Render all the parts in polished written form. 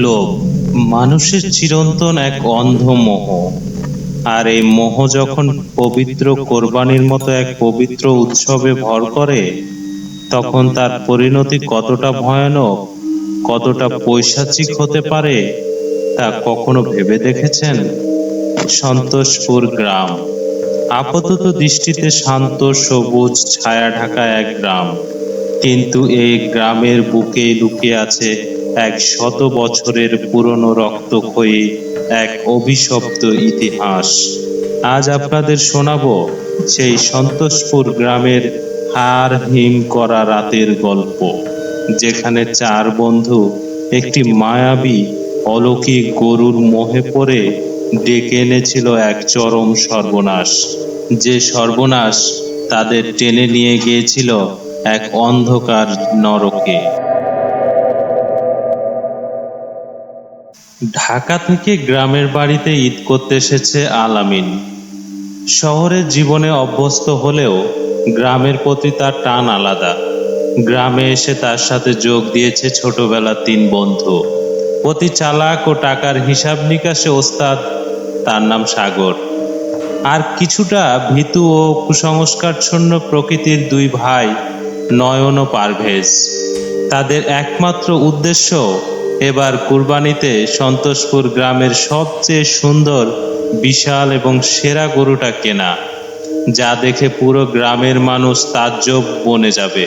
লোভ মানুষের চিরন্তন এক অন্ধ মোহ। আর এই মোহ যখন পবিত্র কোরবানির মতো এক পবিত্র উৎসবে ভর করে, তখন তার পরিণতি কতটা ভয়ানক, কতটা পৈশাচিক হতে পারে তা কখনো ভেবে দেখেছেন? সন্তোষপুর গ্রাম আপাতত দৃষ্টিতে শান্ত, সবুজ, ছায়া ঢাকা এক গ্রাম, কিন্তু এই গ্রামের বুকেই লুকিয়ে আছে এক শত বছরের পুরনো রক্তক্ষয়ী এক অভিশপ্ত ইতিহাস। আজ আপনাদের শোনাবো সেই সন্তোষপুর গ্রামের হাড় হিম করা রাতের গল্প, যেখানে চার বন্ধু একটি মায়াবী অলৌকিক গরুর মোহে পড়ে ডেকে এনেছিল এক চরম সর্বনাশ, যে সর্বনাশ তাদের টেনে নিয়ে গিয়েছিল এক অন্ধকার নরকে। ঢাকা থেকে গ্রামের বাড়িতে ঈদ করতে এসেছে আলামিন। শহরের জীবনে অভ্যস্ত হলেও গ্রামের প্রতি তার টান আলাদা। গ্রামে এসে তার সাথে যোগ দিয়েছে ছোটবেলার তিন বন্ধু, অতি চালাক ও টাকার হিসাব নিকাশে ওস্তাদ। তার নাম সাগর। আর কিছুটা ভীতু ও কুসংস্কারচ্ছন্ন প্রকৃতির দুই ভাই, নয়ন ও পারভেজ। তাদের একমাত্র উদ্দেশ্য এবার কুরবানিতে সন্তোষপুর গ্রামের সবচেয়ে সুন্দর, বিশাল এবং সেরা গরুটা কেনা, যা দেখে পুরো গ্রামের মানুষ তাজ্জব বনে যাবে।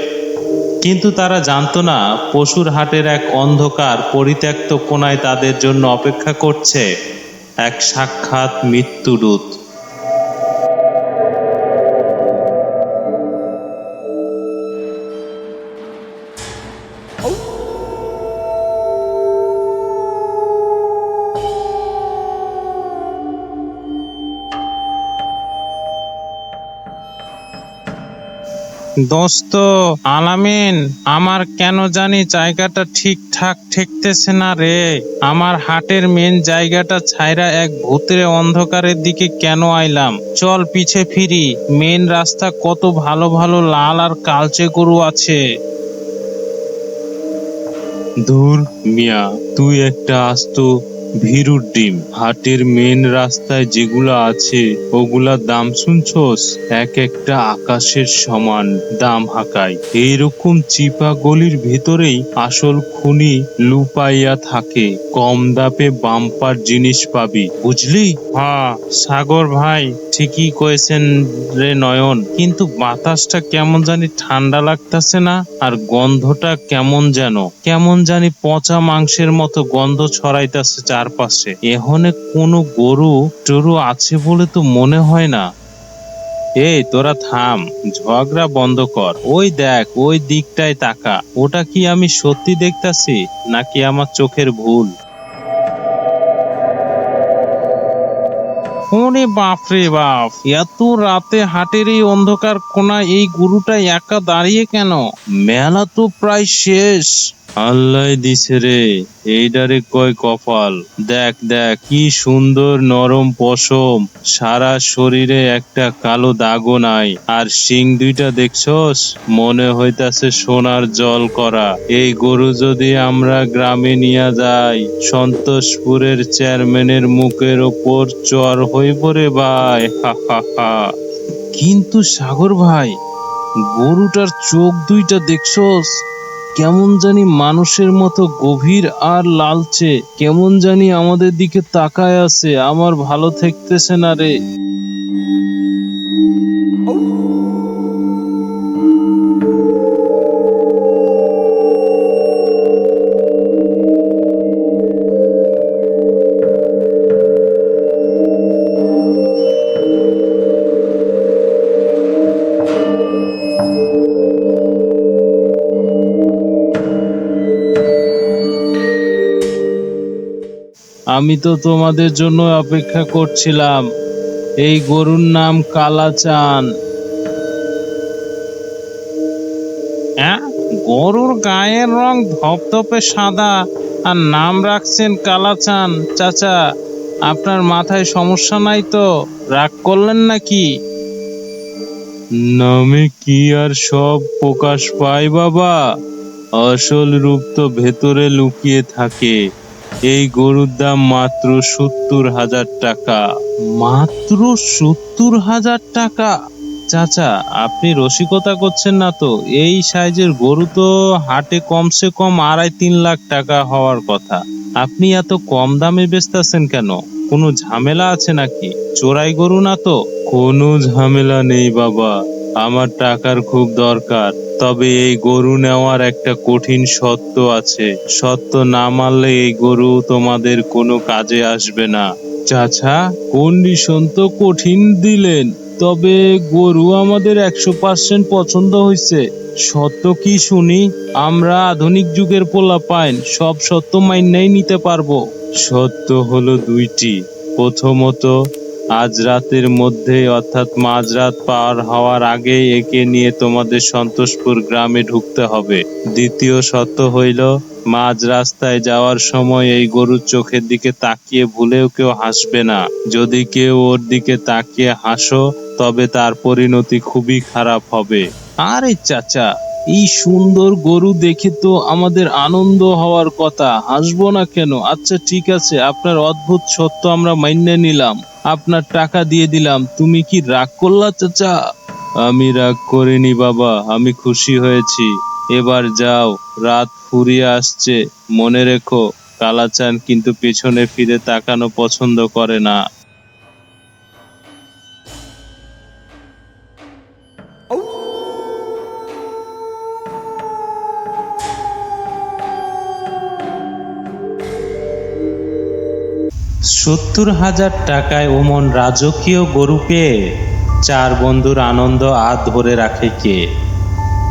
কিন্তু তারা জানতো না, পশুর হাটের এক অন্ধকার পরিত্যক্ত কোণায় তাদের জন্য অপেক্ষা করছে এক সাক্ষাৎ মৃত্যুদূত। দোস্ত আলামিন, আমার কেন জানি জায়গাটা ঠিকঠাক ঠেকতেছে না রে। আমার হাটের মেন জায়গাটা ছাইরা এক ভূতের অন্ধকারের দিকে কেন আইলাম? চল পিছে ফিরি। মেন রাস্তা কত ভালো ভালো লাল আর কালচে গরু আছে। ধুর মিয়া, তুই একটা আস্ত ভীরুর ডিম। হাটের মেন রাস্তায় যেগুলা আছে ওগুলা দাম শুনছস? এক একটা আকাশের সমান দাম হাঁকায়। এইরকম চিপা গলির ভেতরেই আসল খুনি লুপাইয়া থাকে। কম দামে বাম্পার জিনিস পাবি, বুঝলি? হ্যাঁ সাগর ভাই, ঠিকই কয়েছেন রে নয়ন, কিন্তু বাতাসটা কেমন জানি ঠান্ডা লাগতেছে না, আর গন্ধটা কেমন জানি পচা মাংসের মতো গন্ধ ছড়াইতেছে চারপাশে। এখানে কোনো গরু টরু আছে বলে তো মনে হয় না। এই তোরা থাম, ঝগড়া বন্ধ কর। ওই দেখ, ওই দিকটায় তাকা। ওটা কি আমি সত্যি দেখতাছি নাকি আমার চোখের ভুল? ওরে বাপরে বাপ, এত রাতে হাটের এই অন্ধকার কোণায় এই গরুটা একা দাঁড়িয়ে কেন? মেলা তো প্রায় শেষ। আল্লাহ দিছে রে, এইডারে কয় কপাল। দেখ দেখ কি সুন্দর নরম পশম, সারা শরীরে একটা কালো দাগও নাই। আর শিং দুইটা দেখছস, মনে হইতাছে সোনার জল করা। এই গরু যদি আমরা গ্রামে নিয়ে যাই, সন্তোষপুরের চেয়ারম্যানের মুখের ওপর চর হইব রে ভাই, হা হা হা। কিন্তু সাগর ভাই, গরুটার চোখ দুইটা দেখছস? কেমন জানি মানুষের মতো গভীর আর লালচে, কেমন জানি আমাদের দিকে তাকায় আছে। আমার ভালো ঠেকতেছে না রে। আমি তো তোমাদের জন্য অপেক্ষা করছিলাম। এই গরুর নাম কালাচান। হ্যাঁ, গরুর গায়ের রং ধপধপে সাদা, আর নাম রাখছেন কালাচান। চাচা, আপনার মাথায় সমস্যা নাই তো? রাগ করলেন নাকি? নামে কি আর সব প্রকাশ পায় বাবা? আসল রূপ তো ভেতরে লুকিয়ে থাকে। এই গরুর দাম মাত্র 70,000 টাকা। মাত্র 70,000 টাকা? চাচা, আপনি রসিকতা করছেন না তো? এই সাইজের গরু তো হাটে কমসে কম 2.5-3 লাখ টাকা হওয়ার কথা। আপনি এত কম দামে বেচতেছেন কেন? কোনো ঝামেলা আছে নাকি? চোরাই গরু না তো? কোনো ঝামেলা নেই বাবা, আমার টাকার খুব দরকার। তবে এই গরু নেওয়ার একটা কঠিন শর্ত আছে। শর্ত না মানলে এই গরু তোমাদের কোনো কাজে আসবে না। চাচা, কন্ডিশন তো কঠিন দিলেন, তবে গরু আমাদের 100% পছন্দ হয়েছে। সত্য কি শুনি? আমরা আধুনিক যুগের পোলাপাইন, সব সত্য মাইন্যাই নিতে পারবো। সত্য হলো দুইটি। প্রথমত, আজ রাতের মধ্যে অর্থাৎ মাঝরাত পার হওয়ার আগে একে নিয়ে তোমাদের সন্তোষপুর গ্রামে ঢুকতে হবে। দ্বিতীয় সত্য হইল, মাঝ রাস্তায় যাওয়ার সময় এই গরুর চোখের দিকে তাকিয়ে ভুলেও কেউ হাসবে না। যদি কেউ ওর দিকে তাকিয়ে হাসো, তবে তার পরিণতি খুবই খারাপ হবে। আরে চাচা, এই সুন্দর গরু দেখে তো আমাদের আনন্দ হওয়ার কথা, হাসবো না কেন? আচ্ছা ঠিক আছে, আপনার অদ্ভুত সত্য আমরা মাইনে নিলাম, আপনার টাকা দিয়ে দিলাম। তুমি কি রাগ করলা চাচা? আমি রাগ করিনি বাবা, আমি খুশি হয়েছি। এবার যাও, রাত ফুরিয়ে আসছে। মনে রেখো, কালাচান কিন্তু পেছনে ফিরে তাকানো পছন্দ করে না। সত্তর হাজার টাকায় ওমন রাজকীয় গরু পেয়ে চার বন্ধুর আনন্দ আর ধরে রাখে কে?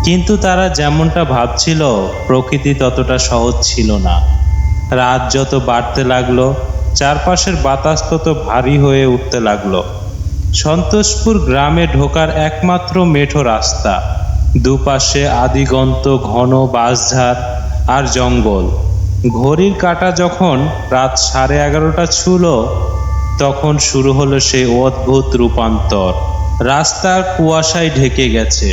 কিন্তু তারা যেমনটা ভাবছিল, প্রকৃতি ততটা সহজ ছিল না। রাত যত বাড়তে লাগলো, চারপাশের বাতাস তত ভারী হয়ে উঠতে লাগলো। সন্তোষপুর গ্রামে ঢোকার একমাত্র মেঠো রাস্তা, দুপাশে আদিগন্ত ঘন বাঁশঝাড় আর জঙ্গল। ঘড়ির কাঁটা যখন রাত 11:30 ছুঁল, তখন শুরু হলো সেই অদ্ভুত রূপান্তর। রাস্তা কুয়াশায় ঢেকে গেছে।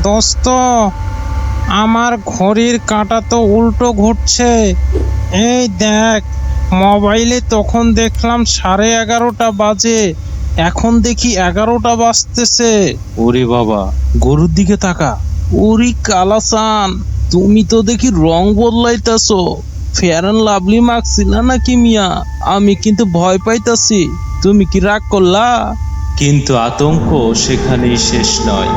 দোস্ত, আমার ঘড়ির কাঁটা তো উল্টো ঘুরছে। এই দেখ, মোবাইলে তখন দেখলাম 11:30 বাজে, এখন দেখি 11টা বাজতেছে। ওরে বাবা, গরুর দিকে তাকা। ওরে কালাসান, তুমি তো দেখি রং বদলাইতাছো। ফেয়ার অ্যান্ড লাভলি মাখছিল নাকি মিয়া? আমি কিন্তু ভয় পাইতাছি। তুমি কি রাগ করলা? কিন্তু আতঙ্ক সেখানেই শেষ নয়।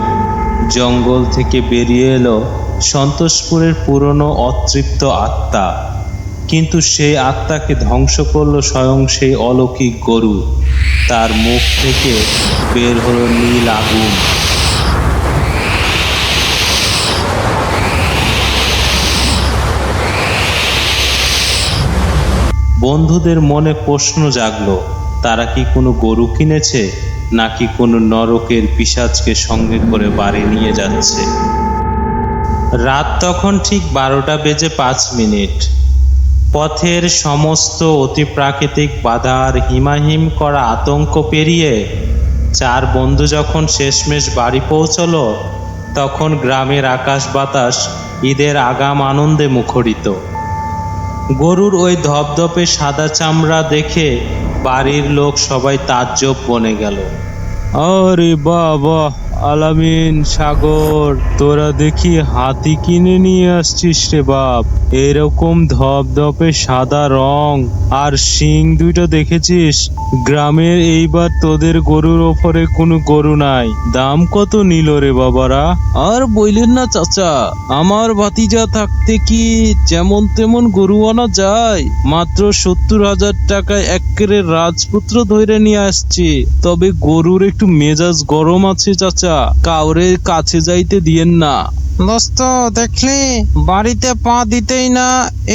জঙ্গল থেকে বেরিয়ে এলো সন্তোষপুরের পুরনো অতৃপ্ত আত্মা। কিন্তু সেই আত্মাকে ধ্বংস করলো স্বয়ং সেই অলৌকিক গরু। তার মুখ থেকে বের হলো নীল আগুন। বন্ধুদের মনে প্রশ্ন জাগলো, তারা কি কোনো গরু কিনেছে, নাকি কোনো নরকের পিশাচকে সঙ্গে করে বাড়ি নিয়ে যাচ্ছে? রাত তখন ঠিক 12:05। পথের সমস্ত অতিপ্রাকৃতিক বাধা আর হিমাহিম করা আতঙ্ক পেরিয়ে চার বন্ধু যখন শেষমেশ বাড়ি পৌঁছলো, তখন গ্রামের আকাশ বাতাস ঈদের আগাম আনন্দে মুখরিত। গরুর ওই ধপধপে সাদা চামড়া দেখে বাড়ির লোক সবাই তাজ্জব বনে গেল। আরে বাবা, আলামিন, সাগর, তোরা দেখি হাতি কিনে নিয়ে আসছিস রে বাপ। এরকম ধপধপে সাদা রং আর শিং দুইটা দেখেছিস? গ্রামের এইবার তোদের গরুর ওপরে কোনো গরু নাই। দাম কত নিল রে বাবারা? আর বইলেন না চাচা, আমার ভাতিজা থাকতে কি যেমন তেমন গরু আনা যায়? মাত্র 70,000 টাকায় এক্কেরে রাজপুত্র ধরে নিয়ে আসছি। তবে গরুর একটু মেজাজ গরম আছে চাচা। সমস্যা, কাউরে কাছে যাইতে দিয়েন না। দোস্ত দেখলি, বাড়িতে পা দিতেই না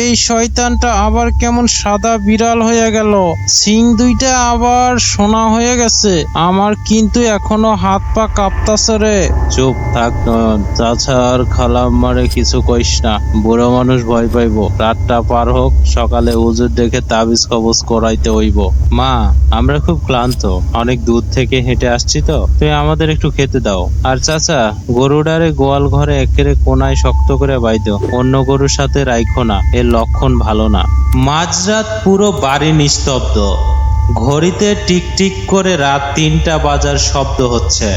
এই শয়তানটা আবার কেমন সাদা বিড়াল হয়ে গেল, সিং দুইটা আবার সোনা হয়ে গেছে। আমার কিন্তু এখনো হাত পা কাঁপতাছে রে। চুপ থাক নয়ন, চাচা আর খালাম্মারে কিছু কইস না, বুড়ো মানুষ ভয় পাইবো। রাতটা পার হোক, সকালে হুজুর দেখে তাবিজ কবজ করাইতে হইব। মা, আমরা খুব ক্লান্ত, অনেক দূর থেকে হেঁটে আসছি তো, তুই আমাদের একটু খেতে দাও। আর চাচা, গরুডারে গোয়াল ঘরে একেরে কোনায় শক্ত করে বাইদো, অন্য গরুর সাথে রাইখো না, এর লক্ষণ ভালো না। মাঝরাত পুরো বাড়ি নিস্তব্ধ, ঘড়িতে টিকটিক করে রাত 3টা বাজার শব্দ হচ্ছে,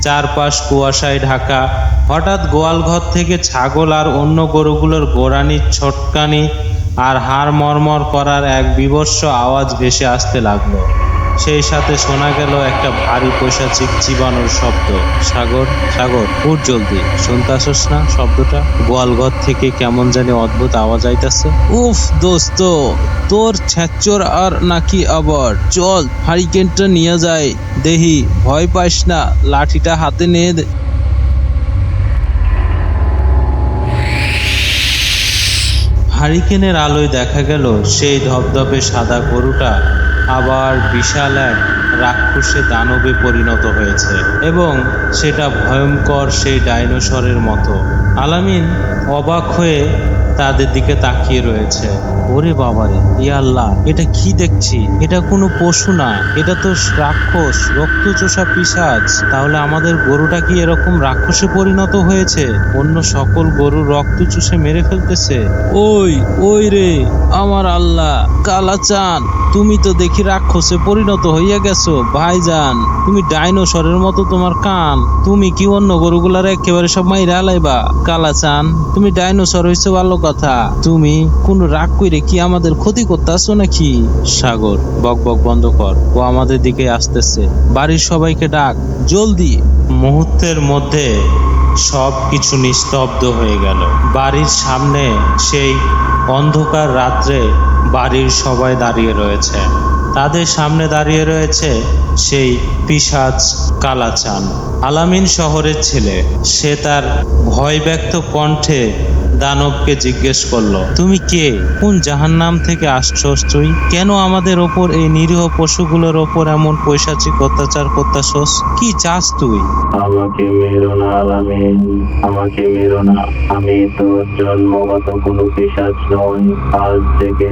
চারপাশ কুয়াশায় ঢাকা। হঠাৎ গোয়াল ঘর থেকে ছাগল আর অন্য গরুগুলোর গোড়ানির ছোটকানি আর হাড় মরমর করার এক বিভৎস আওয়াজ ভেসে আসতে লাগলো। সেই সাথে শোনা গেল একটা ভারী পৈশাচিক চিবানোর শব্দ। সাগর, সাগর, উঠ জলদি, শুনতাছস না শব্দটা? গোয়ালঘর থেকে কেমন জানি অদ্ভুত আওয়াজ আইতাছে। উফ দোস্ত, তোর ছ্যাচর আর নাকি আবার। চল হারিকেনটা নিয়ে যায়, দেহি, ভয় পাইস না, লাঠিটা হাতে নিয়ে দে। হারিকেনের আলোয় দেখা গেল সেই ধবধবে সাদা গরুটা আবার বিশাল এক রাক্ষসে দানবে পরিণত হয়েছে, এবং সেটা ভয়ঙ্কর সেই ডাইনোসরের মতো। আলামিন অবাক হয়ে তাদের দিকে তাকিয়ে রয়েছে। ওরে বাবারে, ইয়া আল্লাহ, এটা কি দেখছি? এটা কোনো পশু না, এটা তো রাক্ষস, রক্তচোষা পিশাচ। তাহলে আমাদের গরুটা কি এরকম রাক্ষসে পরিণত হয়েছে? অন্য সকল গরুর রক্ত চুষে মেরে ফেলতেছে। ওই ওই রে আমার আল্লাহ, কালাচান, তুমি তো দেখি রাক্ষসে পরিণত হইয়া গেছো। ভাইজান, তুমি ডাইনোসরের মতো তোমার কান, তুমি কি অন্য গরুগুলার একেবারে সব মাইরা আলাইবা? কালাচান, তুমি ডাইনোসর হইছো ভালো কথা, তুমি কোন রাগ কইরে কি আমাদের ক্ষতি করতেছো নাকি? সাগর, বক বক বন্ধ কর, ও আমাদের দিকে আসতেছে, বাড়ির সবাইকে ডাক জলদি। মুহূর্তের মধ্যে সব কিছু নিস্তব্ধ হয়ে গেল। বাড়ির সামনে সেই অন্ধকার রাত্রে বাড়ির সবাই দাঁড়িয়ে রয়েছে। তাদের সামনে দাঁড়িয়ে রয়েছে সেই পিশাচ কালাচান, আলামিন শহরের ছেলে। সে তার ভয় ব্যক্ত কণ্ঠে দানবকে জিজ্ঞেস করলো, তুমি কে? কোন জাহান্নাম থেকে আসছস তুই? কেন আমাদের ওপর, এই নিরীহ পশুগুলোর ওপর এমন পৈশাচিক অত্যাচার করতেছস? কি চাস তুই? আমাকে মেরো না আলামিন, আমাকে মেরো না। আমি তো জন্মগত কোনো পিশাচ নই। আজ থেকে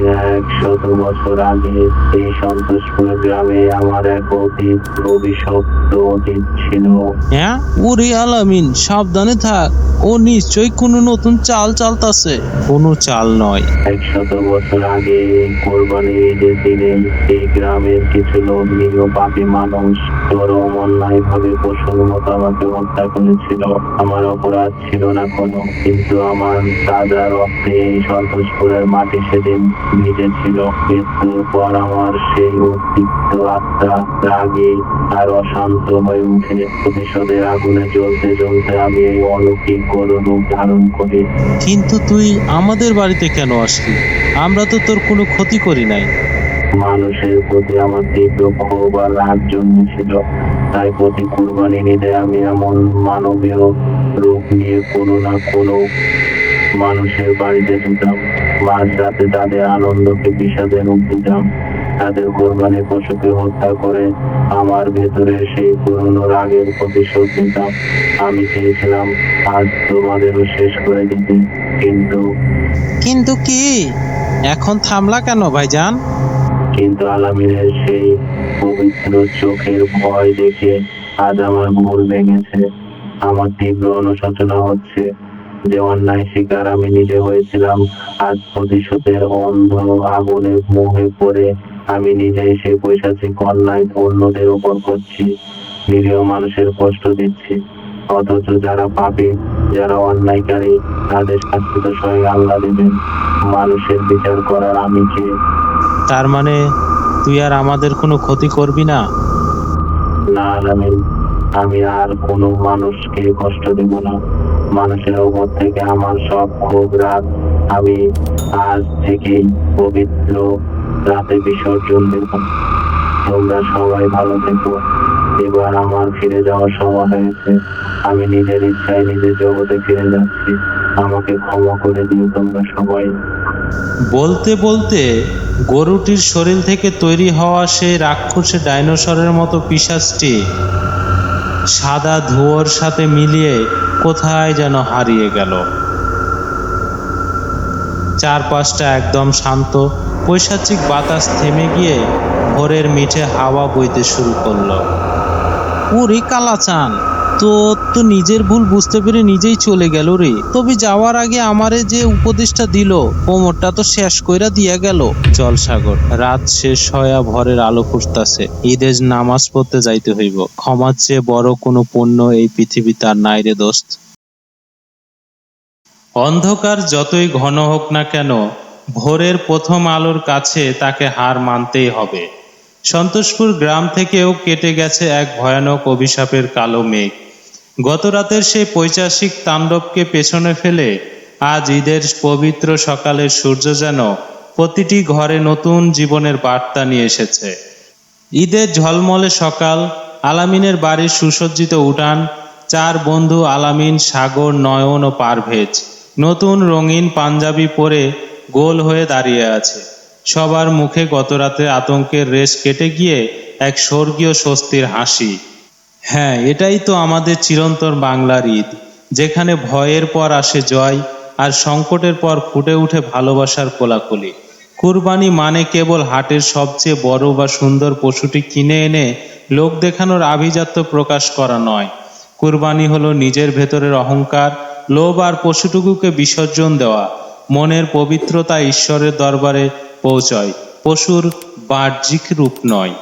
100 বছর আগে এই সন্তোষপুর গ্রামে আমার এক অতীত, অভিশপ্ত অতীত ছিল। হ্যাঁ? ওরে আলামিন, সাবধানে থাক, ও নিশ্চয়ই কোনো নতুন চাল চালতাছে। কোনো চাল নয়। 100 বছর আগে কোরবানির ঈদের দিনে এই গ্রামের কিছু লোভনীয় পাপী মানুষ চরম অন্যায় ভাবে পশুর মতো আমাকে হত্যা করেছিল। আমার অপরাধ ছিল না কোনো, কিন্তু আমার তাজা রক্তে এই সন্তোষপুরের মাটি সেদিন ভিজেছিল। মৃত্যুর পর আমার সেই উদ্দীপ্ত আত্মা রাগে আর অশান্ত হয়ে উঠে প্রতিশোধের আগুনে জ্বলতে জ্বলতে আমি এই অলৌকিক গরু রূপ ধারণ করি। কিন্তু তুই আমাদের বাড়িতে কেন আসলি? আমরা তো তোর কোনো ক্ষতি করি নাই। মানুষের প্রতি আমার তীব্র ক্ষোভ আর রাগ জন্মেছিল, তাই প্রতি কুরবানির ঈদে আমি এমন মানবীয় রূপ নিয়ে কোনো না কোনো মানুষের বাড়িতে যেতাম। মাঝরাতে তাদের আনন্দকে বিষাদে রূপ দিতাম, তাদের কোরবানির পশুকে হত্যা করে আমার ভেতরে সেই পুরনো রাগের প্রতিশোধ নিতাম। আমি চেয়েছিলাম আজ তোমাদেরও শেষ করে দিতে, কিন্তু কিন্তু কি? এখন থামলা কেন ভাইজান? কিন্তু আলামিনের সেই পবিত্র চোখের ভয় দেখে আজ আমার ভুল ভেঙেছে। আমার তীব্র অনুশোচনা হচ্ছে যে অন্যায় শিকার আমি নিজে হয়েছিলাম। আজ প্রতিশোধের অন্ধ আগুনে মোহে পড়ে আমি নিজেই সেই পৈশাচিক অন্যায় অন্যদের উপর করছি, নিরীহ মানুষের কষ্ট দিচ্ছি। অথচ যারা পাপী, যারা অন্যায়কারী, তাদের শাস্তি তো স্বয়ং আল্লাহ দেবেন। মানুষের বিচার করার আমি কে? তার মানে তুই আর আমাদের কোনো ক্ষতি করবি না? না আলামিন, আমি আর কোনো মানুষকে কষ্ট দেব না। মানুষের উপর থেকে আমার সব ক্ষোভ রাগ আমি আজ থেকেই পবিত্র রাতে বিসর্জন দেব। তোমরা সবাই ভালো থেকো, এবার আমার ফিরে যাওয়ার সময় হয়েছে। আমি নিজের ইচ্ছায় নিজের জগতে ফিরে যাচ্ছি। আমাকে ক্ষমা করে দিও তোমরা সবাই। বলতে বলতে গরুটির শরীর থেকে তৈরি হওয়া সেই রাক্ষসে ডাইনোসরের মতো পিশাচটি সাদা ধোঁয়ার সাথে মিলিয়ে কোথায় যেন হারিয়ে গেল। চারপাশটা একদম শান্ত, পৈশাচিক বাতাস থেমে গিয়ে ভোরের মিঠে হাওয়া বইতে শুরু করলো। ওরে কালাচান, তো নিজের ভুল বুঝতে পেরে নিজেই চলে গেল রে। তবে যাওয়ার আগে আমারে যে উপদেশটা দিল কোমরটা তো শেষ কইরা দিয়া গেল। চল সাগর, রাত শেষ হইয়া ভোরের আলো ফুটতাছে। ঈদের নামাজ পড়তে যাইতে হইব। ক্ষমার চেয়ে বড় কোনো পুণ্য এই পৃথিবীতে আর নাই রে দোস্ত। অন্ধকার যতই ঘন হোক না কেন, ভোরের প্রথম আলোর কাছে তাকে হার মানতেই হবে। সন্তোষপুর গ্রাম থেকেও কেটে গেছে এক ভয়ানক অভিশাপের কালো মেঘ। গত রাতের সেই পৈশাচিক তাণ্ডবকে পেছনে ফেলে আজ ঈদের পবিত্র সকালের সূর্য যেন প্রতিটি ঘরে নতুন জীবনের বার্তা নিয়ে এসেছে। ঈদের ঝলমলে সকাল, আলামিনের বাড়ির সুসজ্জিত উঠান, চার বন্ধু আলামিন, সাগর, নয়ন ও পারভেজ নতুন রঙিন পাঞ্জাবি পরে গোল হয়ে দাঁড়িয়ে আছে। সবার মুখে গতরাতে আতঙ্কের রেশ কেটে গিয়ে এক স্বর্গীয় স্বস্তির হাসি। হ্যাঁ, এটাই তো আমাদের চিরন্তন বাংলার ঈদ, যেখানে ভয়ের পর আসে জয় আর সংকটের পর ফুটে উঠে ভালোবাসার কোলাকুলি। কুরবানি মানে কেবল হাটের সবচেয়ে বড় বা সুন্দর পশুটি কিনে এনে লোক দেখানোর আভিজাত্য প্রকাশ করা নয়। কুরবানি হলো নিজের ভেতরের অহংকার, লোভ আর পশুটুকুকে বিসর্জন দেওয়া। মনের পবিত্রতা ঈশ্বরের দরবারে পৌঁছয়, পশুর বাহ্যিক রূপ নয়।